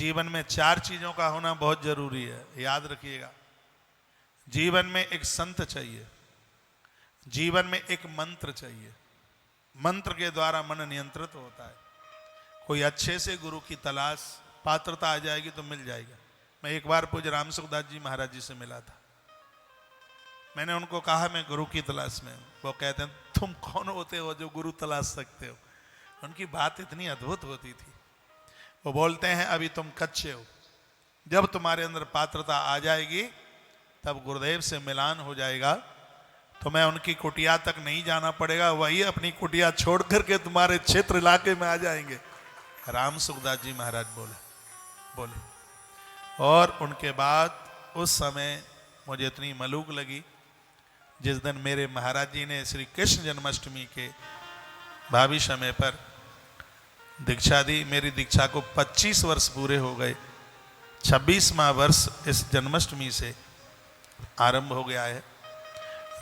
जीवन में 4 चीजों का होना बहुत जरूरी है, याद रखिएगा। जीवन में एक संत चाहिए, जीवन में एक मंत्र चाहिए, मंत्र के द्वारा मन नियंत्रित होता है। कोई अच्छे से गुरु की तलाश, पात्रता आ जाएगी तो मिल जाएगा। मैं एक बार पूज्य राम सुखदास जी महाराज जी से मिला था। मैंने उनको कहा मैं गुरु की तलाश में हूं। वो कहते हैं तुम कौन होते हो जो गुरु तलाश सकते हो। उनकी बात इतनी अद्भुत होती थी। वो बोलते हैं अभी तुम कच्चे हो, जब तुम्हारे अंदर पात्रता आ जाएगी तब गुरुदेव से मिलान हो जाएगा, तो मैं उनकी कुटिया तक नहीं जाना पड़ेगा, वही अपनी कुटिया छोड़ करके तुम्हारे क्षेत्र इलाके में आ जाएंगे। राम सुखदास जी महाराज बोले। और उनके बाद उस समय मुझे इतनी मलूक लगी, जिस दिन मेरे महाराज जी ने श्री कृष्ण जन्माष्टमी के भावी समय पर दीक्षा दी। मेरी दीक्षा को 25 वर्ष पूरे हो गए। 26वां वर्ष इस जन्माष्टमी से आरंभ हो गया है।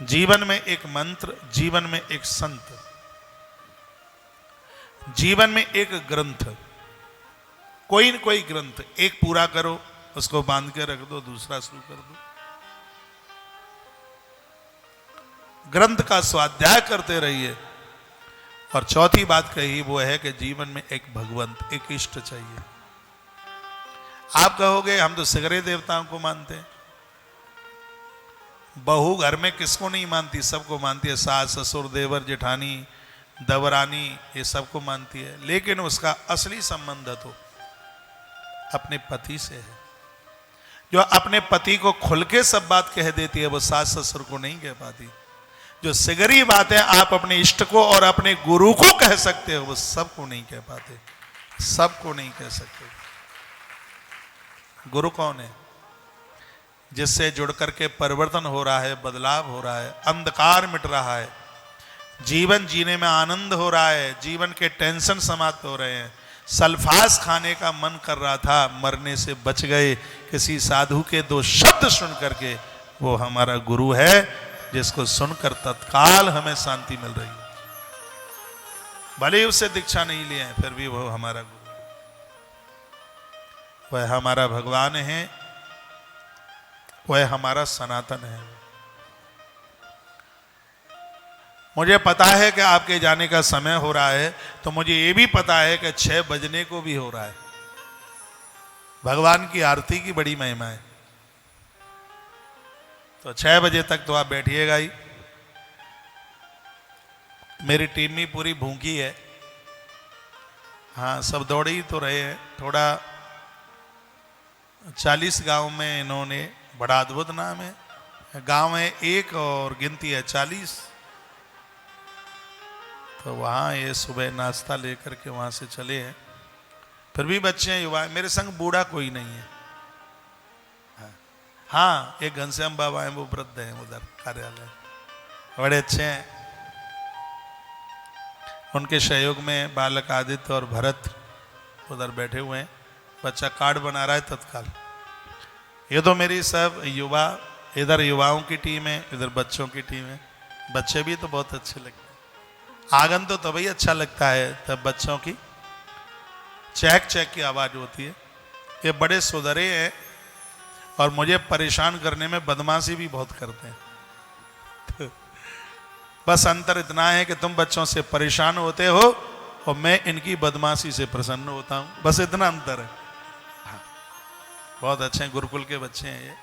जीवन में एक मंत्र, जीवन में एक संत, जीवन में एक ग्रंथ, कोई न कोई ग्रंथ एक पूरा करो, उसको बांध के रख दो, दूसरा शुरू कर दो। ग्रंथ का स्वाध्याय करते रहिए। और चौथी बात कही वो है कि जीवन में एक भगवंत, एक इष्ट चाहिए। आप कहोगे हम तो सगरे देवताओं को मानते हैं। बहू घर में किसको नहीं मानती, सबको मानती है। सास ससुर देवर जेठानी दवरानी ये सबको मानती है, लेकिन उसका असली संबंध तो अपने पति से है। जो अपने पति को खुल के सब बात कह देती है वो सास ससुर को नहीं कह पाती। जो सिगरी बातें आप अपने इष्ट को और अपने गुरु को कह सकते हो वो सबको नहीं कह पाते, सबको नहीं कह सकते। गुरु कौन है? जिससे जुड़ करके परिवर्तन हो रहा है, बदलाव हो रहा है, अंधकार मिट रहा है, जीवन जीने में आनंद हो रहा है, जीवन के टेंशन समाप्त हो रहे हैं। सल्फास खाने का मन कर रहा था, मरने से बच गए किसी साधु के 2 शब्द सुन करके। वो हमारा गुरु है, जिसको सुनकर तत्काल हमें शांति मिल रही है। भले ही उससे दीक्षा नहीं लिए हैं, फिर भी वो हमारा गुरु, वह हमारा भगवान है, वह हमारा सनातन है। मुझे पता है कि आपके जाने का समय हो रहा है, तो मुझे ये भी पता है कि 6 बजने को भी हो रहा है। भगवान की आरती की बड़ी महिमा है, तो 6 बजे तक तो आप बैठिएगा ही। मेरी टीम भी पूरी भूखी है। हाँ, सब दौड़े ही तो रहे हैं। थोड़ा 40 गांव में इन्होंने, बड़ा अद्भुत नाम है, गांव है 1 और गिनती है 40। तो वहाँ ये सुबह नाश्ता लेकर के वहाँ से चले हैं। फिर भी बच्चे हैं, युवा, मेरे संग बूढ़ा कोई नहीं है। हाँ, एक घनश्याम बाबा हैं, वो वृद्ध हैं उधर कार्यालय, बड़े अच्छे हैं। उनके सहयोग में बालक आदित्य और भरत उधर बैठे हुए हैं। बच्चा कार्ड बना रहा है तत्काल। ये तो मेरी सब युवा, इधर युवाओं की टीम है, इधर बच्चों की टीम है। बच्चे भी तो बहुत अच्छे लगते हैं। आंगन तो तभी अच्छा लगता है तब बच्चों की चहक चहक की आवाज होती है। ये बड़े सुधरे हैं और मुझे परेशान करने में बदमाशी भी बहुत करते हैं। तो बस अंतर इतना है कि तुम बच्चों से परेशान होते हो और मैं इनकी बदमाशी से प्रसन्न होता हूं, बस इतना अंतर है। हाँ, बहुत अच्छे हैं, गुरुकुल के बच्चे हैं ये।